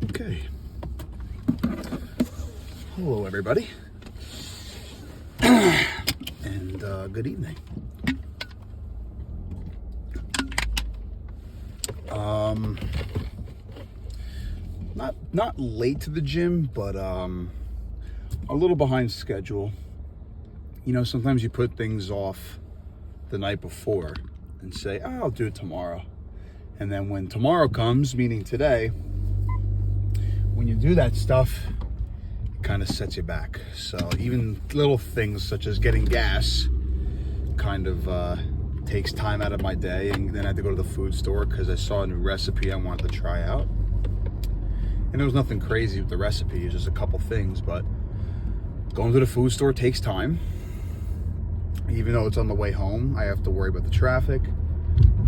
Okay. Hello, everybody. And good evening. Not late to the gym, but a little behind schedule. You know, sometimes you put things off the night before and say, oh, I'll do it tomorrow. And then when tomorrow comes, meaning today, when you do that stuff, it kind of sets you back. So even little things such as getting gas kind of takes time out of my day. And then I had to go to the food store because I saw a new recipe I wanted to try out. And there was nothing crazy with the recipe, it's just a couple things, but going to the food store takes time. Even though it's on the way home, I have to worry about the traffic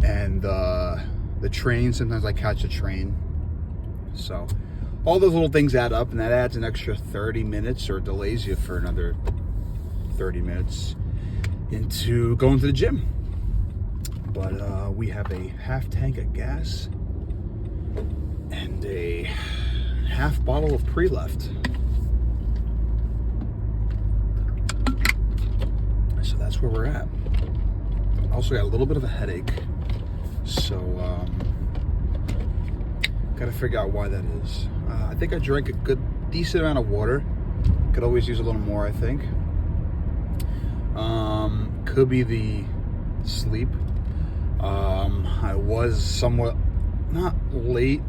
and the train. Sometimes I catch a train. So all those little things add up, and that adds an extra 30 minutes or delays you for another 30 minutes into going to the gym. But we have a half tank of gas and a half bottle of pre-left. So that's where we're at. Also got a little bit of a headache, so gotta figure out why that is. I think I drank a decent amount of water. Could always use a little more, I think. Could be the sleep. I was somewhat not late.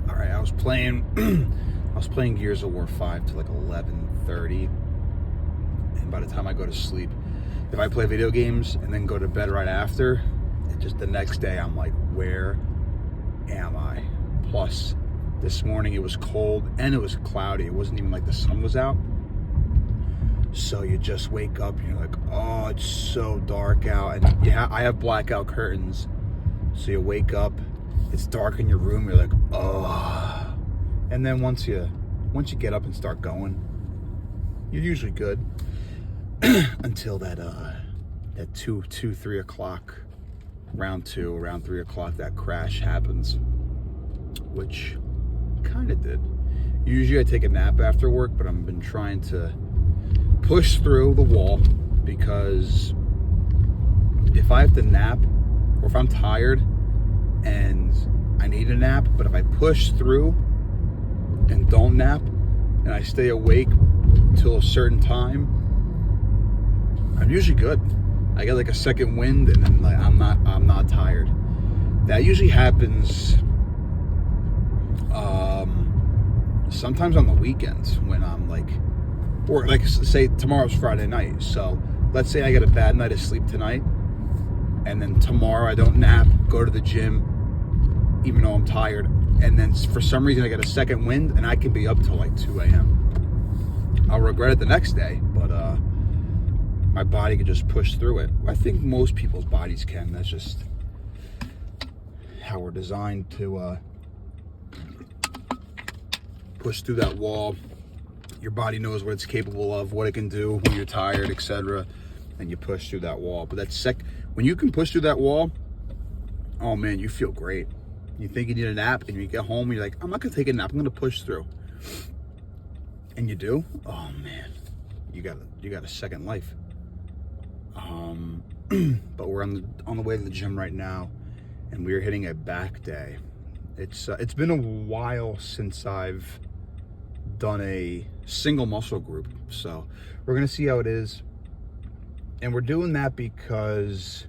All right, I was playing Gears of War 5 till like 11:30. And by the time I go to sleep, if I play video games and then go to bed right after, just the next day I'm like, where am I? Plus, this morning it was cold and it was cloudy. It wasn't even like the sun was out. So you just wake up and you're like, oh, it's so dark out. And yeah, I have blackout curtains. So you wake up, it's dark in your room, you're like, oh. And then once you get up and start going, you're usually good. Until that 3 o'clock, around 3 o'clock, that crash happens, which kind of did. Usually I take a nap after work, but I've been trying to push through the wall, because if I have to nap, or if I'm tired and I need a nap, but if I push through and don't nap and I stay awake till a certain time, I'm usually good. I get like a second wind, and then like I'm not tired. That usually happens sometimes on the weekends when I'm like, or like say tomorrow's Friday night. So let's say I get a bad night of sleep tonight, and then tomorrow I don't nap, go to the gym, even though I'm tired, and then for some reason I get a second wind and I can be up till like 2 a.m. I'll regret it the next day, but my body could just push through it. I think most people's bodies can. That's just how we're designed to push through that wall. Your body knows what it's capable of, what it can do when you're tired, etc. And you push through that wall. But that's when you can push through that wall, oh man, you feel great. You think you need a nap, and you get home and you're like, I'm not gonna take a nap, I'm gonna push through. And you do, oh man, you got a second life. But we're on the way to the gym right now, and we are hitting a back day. It's been a while since I've done a single muscle group, so we're gonna see how it is. And we're doing that because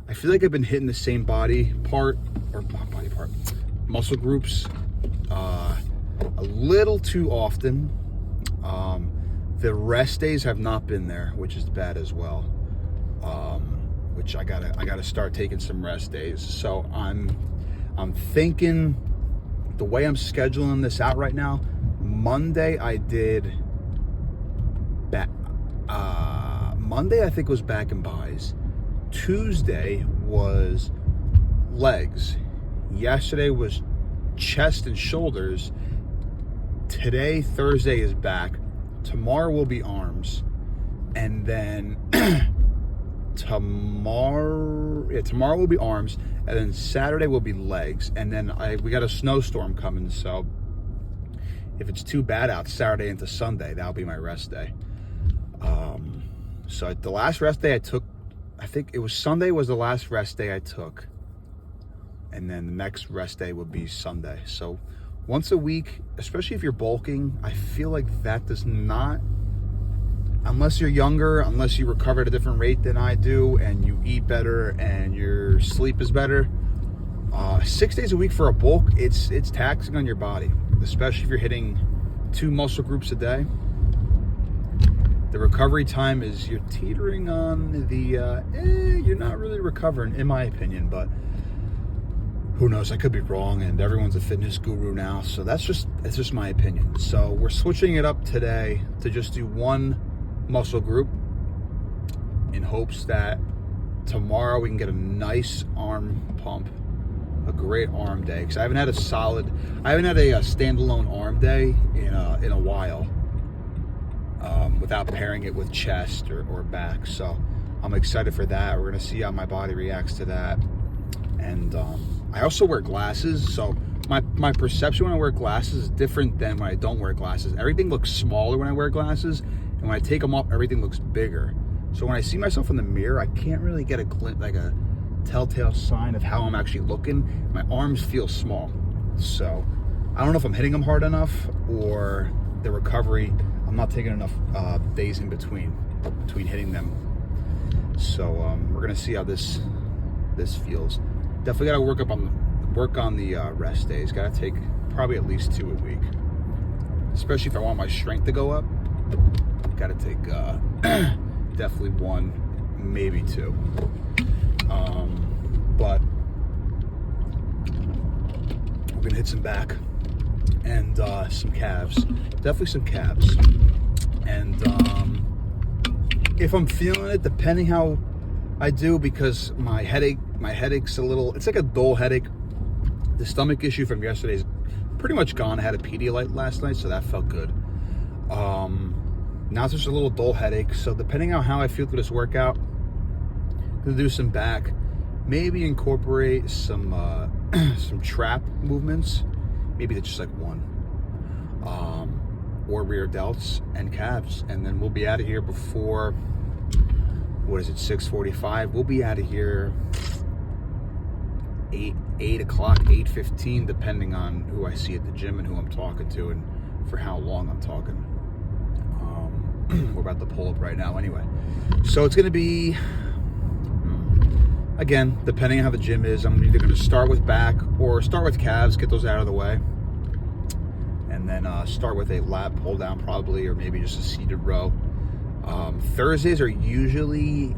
I feel like I've been hitting the same muscle groups a little too often. The rest days have not been there, which is bad as well. Which I gotta start taking some rest days. So I'm thinking, the way I'm scheduling this out right now, Monday I did Monday I think was back and buys. Tuesday was legs. Yesterday was chest and shoulders. Today, Thursday, is back. Tomorrow will be arms. And then tomorrow will be arms, and then Saturday will be legs, and then we got a snowstorm coming, so if it's too bad out Saturday into Sunday, that'll be my rest day. So the last rest day I took, I think it was Sunday was the last rest day I took, and then the next rest day would be Sunday. So once a week, especially if you're bulking, I feel like that does not, unless you're younger, unless you recover at a different rate than I do, and you eat better and your sleep is better, 6 days a week for a bulk, it's taxing on your body, especially if you're hitting 2 muscle groups a day. The recovery time is, you're teetering on the, you're not really recovering, in my opinion, but who knows, I could be wrong, and everyone's a fitness guru now, so it's just my opinion. So we're switching it up today to just do 1 muscle group in hopes that tomorrow we can get a nice arm pump, a great arm day, because I haven't had a standalone arm day in a while, without pairing it with chest or back. So I'm excited for that. We're gonna see how my body reacts to that. And I also wear glasses, so my perception when I wear glasses is different than when I don't wear glasses. Everything looks smaller when I wear glasses, and when I take them off, everything looks bigger. So when I see myself in the mirror, I can't really get a glimpse, like a telltale sign of how I'm actually looking. My arms feel small, so I don't know if I'm hitting them hard enough or the recovery, I'm not taking enough days in between hitting them. So we're gonna see how this feels. Definitely gotta work on the rest days. Gotta take probably at least 2 a week, especially if I want my strength to go up. Gotta take definitely 1, maybe 2. But we're gonna hit some back and some calves, definitely some calves. And if I'm feeling it, depending how I do, because my headache's a little, it's like a dull headache. The stomach issue from yesterday is pretty much gone. I had a Pedialyte last night, so that felt good. Now it's just a little dull headache. So depending on how I feel through this workout, I'm gonna do some back, maybe incorporate some trap movements, maybe that's just like 1, or rear delts and calves, and then we'll be out of here before, what is it, 6:45? We'll be out of here 8 o'clock, 8:15, depending on who I see at the gym and who I'm talking to and for how long I'm talking. We're about to pull up right now anyway. So it's gonna be, again, depending on how the gym is, I'm either gonna start with back or start with calves, get those out of the way, and then start with a lat pull down probably, or maybe just a seated row. Thursdays are usually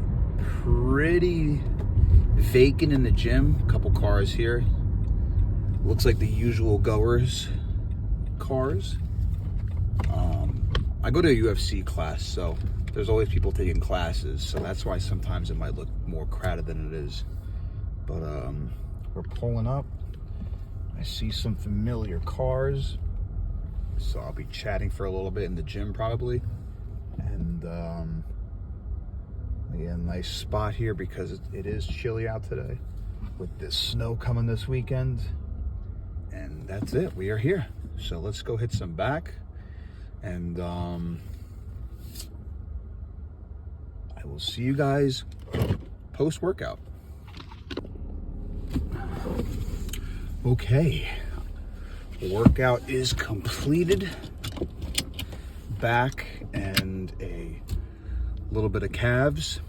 pretty vacant in the gym. A couple cars here. Looks like the usual goers cars. I go to a UFC class, so there's always people taking classes, so that's why sometimes it might look more crowded than it is. But we're pulling up. I see some familiar cars, so I'll be chatting for a little bit in the gym probably. And yeah, nice spot here because it is chilly out today with this snow coming this weekend. And that's it, we are here. So let's go hit some back, and I will see you guys post workout. Okay, workout is completed. Back and a little bit of calves.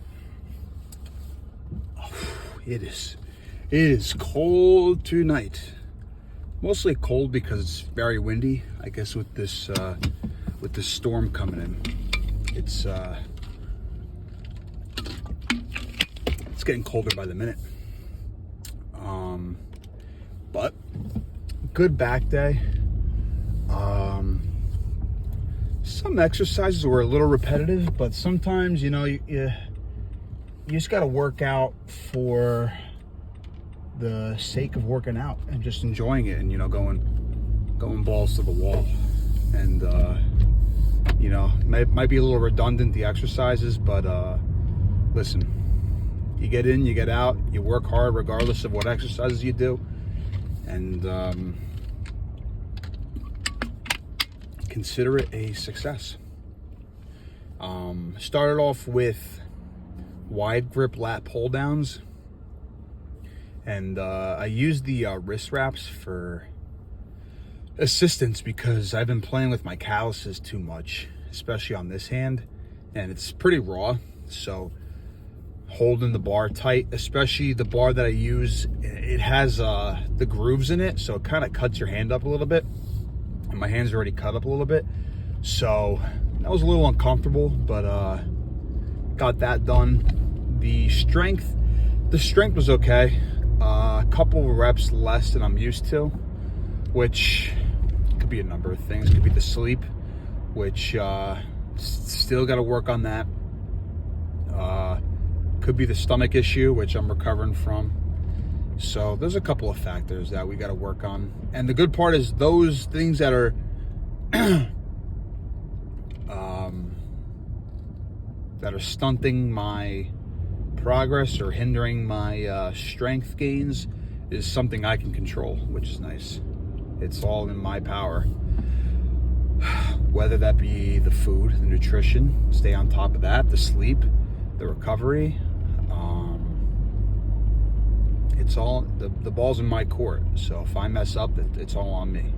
Oh, it is cold tonight. Mostly cold because it's very windy. I guess with this storm coming in, it's getting colder by the minute. But good back day. Some exercises were a little repetitive, but sometimes, you know, you just got to work out for the sake of working out and just enjoying it, and, you know, going balls to the wall. And you know, might be a little redundant, the exercises, but listen, You get in, you get out, you work hard regardless of what exercises you do, and consider it a success. Started off with wide grip lat pull downs, and I used the wrist wraps for assistance because I've been playing with my calluses too much, especially on this hand, and it's pretty raw. So holding the bar tight, especially the bar that I use, it has the grooves in it, so it kind of cuts your hand up a little bit, and my hand's already cut up a little bit, so that was a little uncomfortable, but got that done. The strength was okay. A couple of reps less than I'm used to, which could be a number of things. Could be the sleep, which still got to work on that. Could be the stomach issue, which I'm recovering from. So there's a couple of factors that we got to work on. And the good part is those things that are that are stunting my progress or hindering my strength gains is something I can control, which is nice. It's all in my power. Whether that be the food, the nutrition, stay on top of that, the sleep, the recovery. It's all, the ball's in my court. So if I mess up, it's all on me.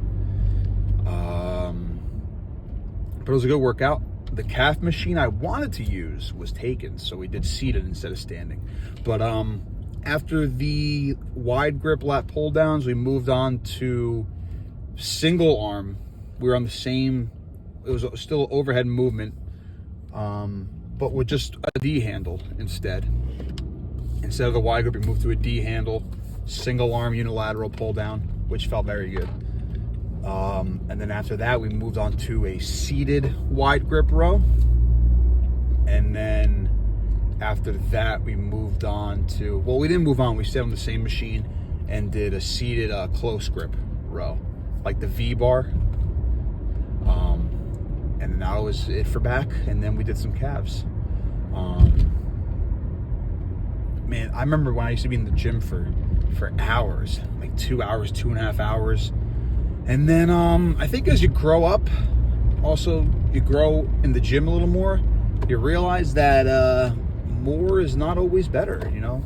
But it was a good workout. The calf machine I wanted to use was taken, so we did seated instead of standing. But after the wide grip lat pull downs, we moved on to single arm. We were on the same, it was still overhead movement, but with just a D handle instead. Instead of the wide grip, we moved to a D handle, single arm unilateral pull down, which felt very good. And then after that, we moved on to a seated wide grip row. And then after that, we moved on to, well, we didn't move on. We stayed on the same machine and did a seated close grip row, like the V bar. And that was it for back. And then we did some calves. Man, I remember when I used to be in the gym for hours, like 2 hours, 2.5 hours. And then I think as you grow up, also you grow in the gym a little more, you realize that more is not always better, you know?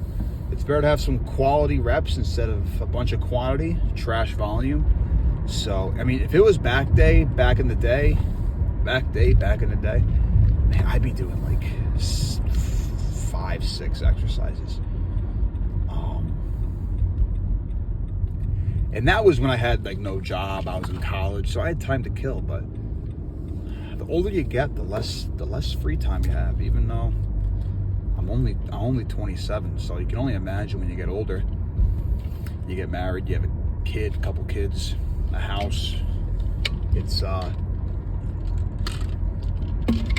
It's better to have some quality reps instead of a bunch of quantity, trash volume. So, I mean, if it was back in the day, man, I'd be doing like 5-6 exercises. And that was when I had like no job. I was in college, so I had time to kill. But the older you get, the less free time you have. Even though I'm only 27, so you can only imagine when you get older. You get married, you have a kid, a couple kids, a house. It's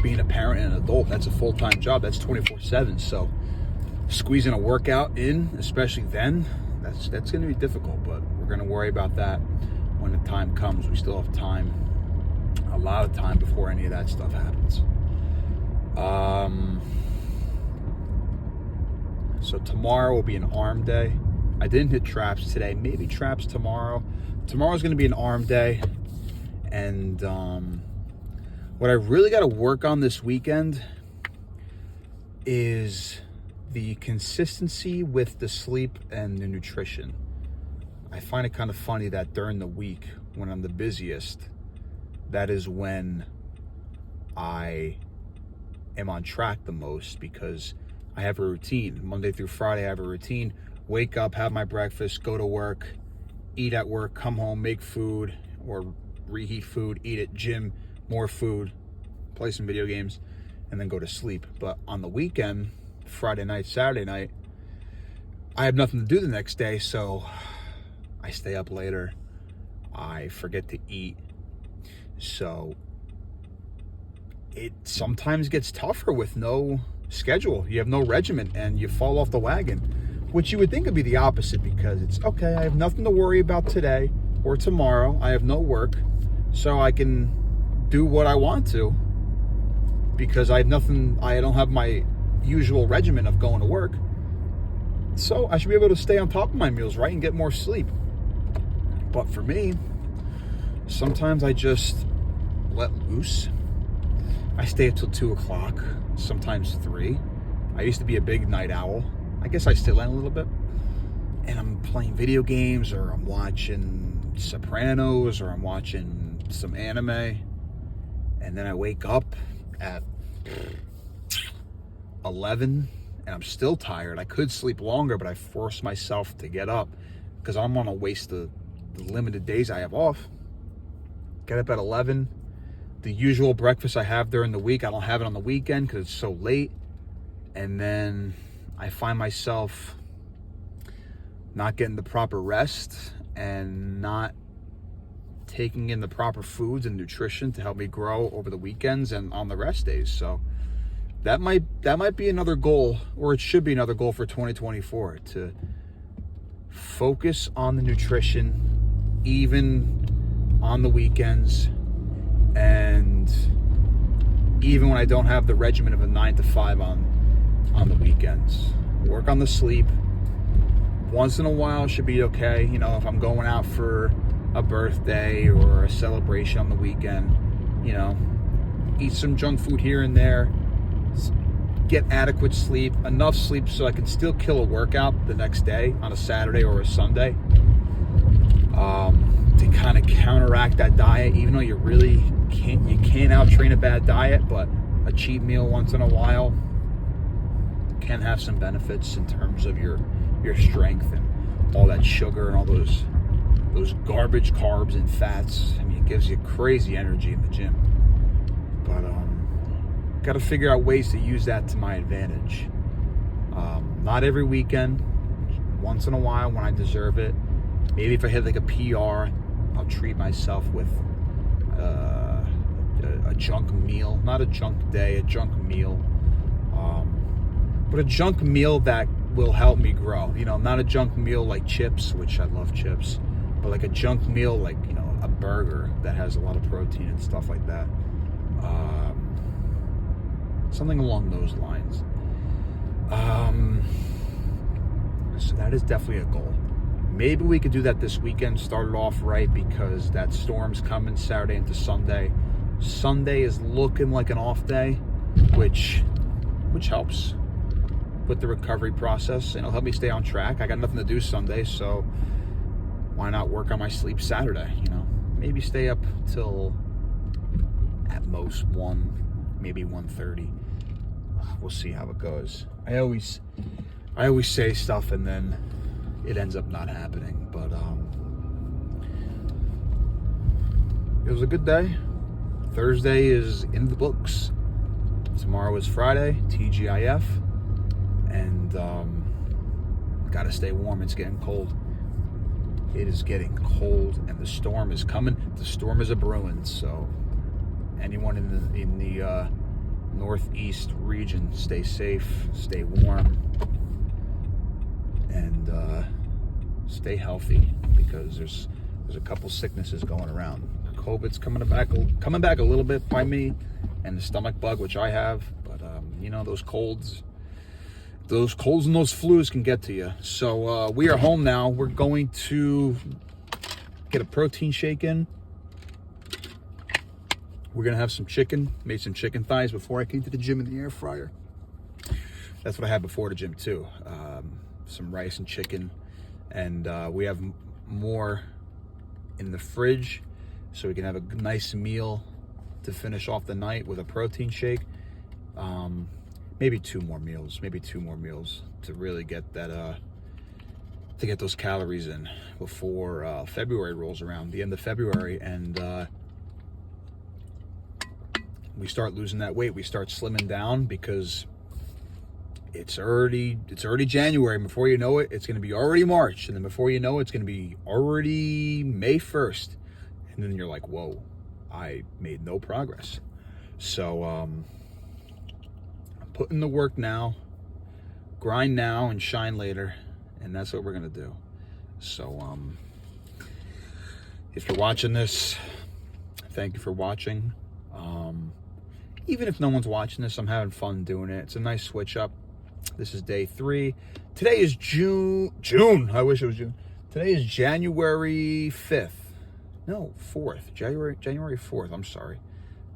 being a parent and an adult. That's a full-time job. That's 24/7. So squeezing a workout in, especially then, that's going to be difficult. But we're going to worry about that when the time comes. We still have time, a lot of time before any of that stuff happens. So tomorrow will be an arm day. I didn't hit traps today. Maybe traps tomorrow. Tomorrow's going to be an arm day. And what I really got to work on this weekend is the consistency with the sleep and the nutrition. I find it kind of funny that during the week, when I'm the busiest, that is when I am on track the most, because I have a routine. Monday through Friday, I have a routine. Wake up, have my breakfast, go to work, eat at work, come home, make food or reheat food, eat at gym, more food, play some video games, and then go to sleep. But on the weekend, Friday night, Saturday night, I have nothing to do the next day, so I stay up later. I forget to eat. So it sometimes gets tougher with no schedule. You have no regimen and you fall off the wagon, which you would think would be the opposite, because it's okay, I have nothing to worry about today or tomorrow. I have no work, so I can do what I want to, because I have nothing, I don't have my usual regimen of going to work. So I should be able to stay on top of my meals, right, and get more sleep. But for me, sometimes I just let loose. I stay up till 2 o'clock, sometimes 3. I used to be a big night owl. I guess I still am a little bit. And I'm playing video games, or I'm watching Sopranos, or I'm watching some anime. And then I wake up at 11 and I'm still tired. I could sleep longer, but I force myself to get up because I don't want to waste the limited days I have off. Get up at 11. The usual breakfast I have during the week, I don't have it on the weekend because it's so late. And then I find myself not getting the proper rest and not taking in the proper foods and nutrition to help me grow over the weekends and on the rest days. So that might be another goal, or it should be another goal for 2024, to focus on the nutrition even on the weekends, and even when I don't have the regimen of a 9 to 5 on the weekends. Work on the sleep. Once in a while should be okay. You know, if I'm going out for a birthday or a celebration on the weekend, you know, eat some junk food here and there. Get adequate sleep, enough sleep so I can still kill a workout the next day on a Saturday or a Sunday, to kind of counteract that diet. Even though you can't out-train a bad diet, but a cheat meal once in a while can have some benefits in terms of your strength and all that sugar and all those garbage carbs and fats. I mean, it gives you crazy energy in the gym. But got to figure out ways to use that to my advantage. Not every weekend, once in a while when I deserve it. Maybe if I hit like a PR, I'll treat myself with a junk meal. Not a junk day, a junk meal. But a junk meal that will help me grow. You know, not a junk meal like chips, which I love chips, but like a junk meal like, you know, a burger that has a lot of protein and stuff like that. Something along those lines. So that is definitely a goal. Maybe we could do that this weekend, start it off right, because that storm's coming Saturday into Sunday. Sunday is looking like an off day, which helps with the recovery process, and it'll help me stay on track. I got nothing to do Sunday, so why not work on my sleep Saturday? You know, maybe stay up till at most 1, maybe 1:30. We'll see how it goes. I always say stuff and then it ends up not happening. But it was a good day. Thursday is in the books. Tomorrow is Friday, TGIF, and gotta stay warm. It's getting cold. It is getting cold, and the storm is coming. The storm is a brewing. So anyone in the northeast region, stay safe, stay warm, and stay healthy, because there's a couple sicknesses going around. COVID's coming back a little bit by me, and the stomach bug, which I have. But you know, those colds and those flus can get to you. So we are home now. We're going to get a protein shake in. We're gonna have some chicken. Made some chicken thighs before I came to the gym in the air fryer. That's what I had before the gym too. Some rice and chicken, and we have more in the fridge, so we can have a nice meal to finish off the night with a protein shake. Maybe two more meals to really get that to get those calories in before February rolls around, the end of February, and we start losing that weight. We start slimming down, because it's already January. Before you know it, it's going to be already March, and then before you know it, it's going to be already May 1st, and then you're like, whoa, I made no progress. So I'm putting the work now, grind now and shine later, and that's what we're going to do. So if you're watching this, thank you for watching. Even if no one's watching this, I'm having fun doing it. It's a nice switch up. This is day 3. Today is June. I wish it was June. Today is January 5th. No, 4th. January 4th. I'm sorry.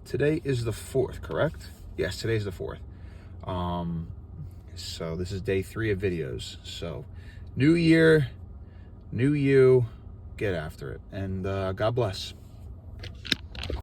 Today is the 4th, correct? Yes, today's the 4th. So this is day 3 of videos. So, new year, new you. Get after it. And God bless.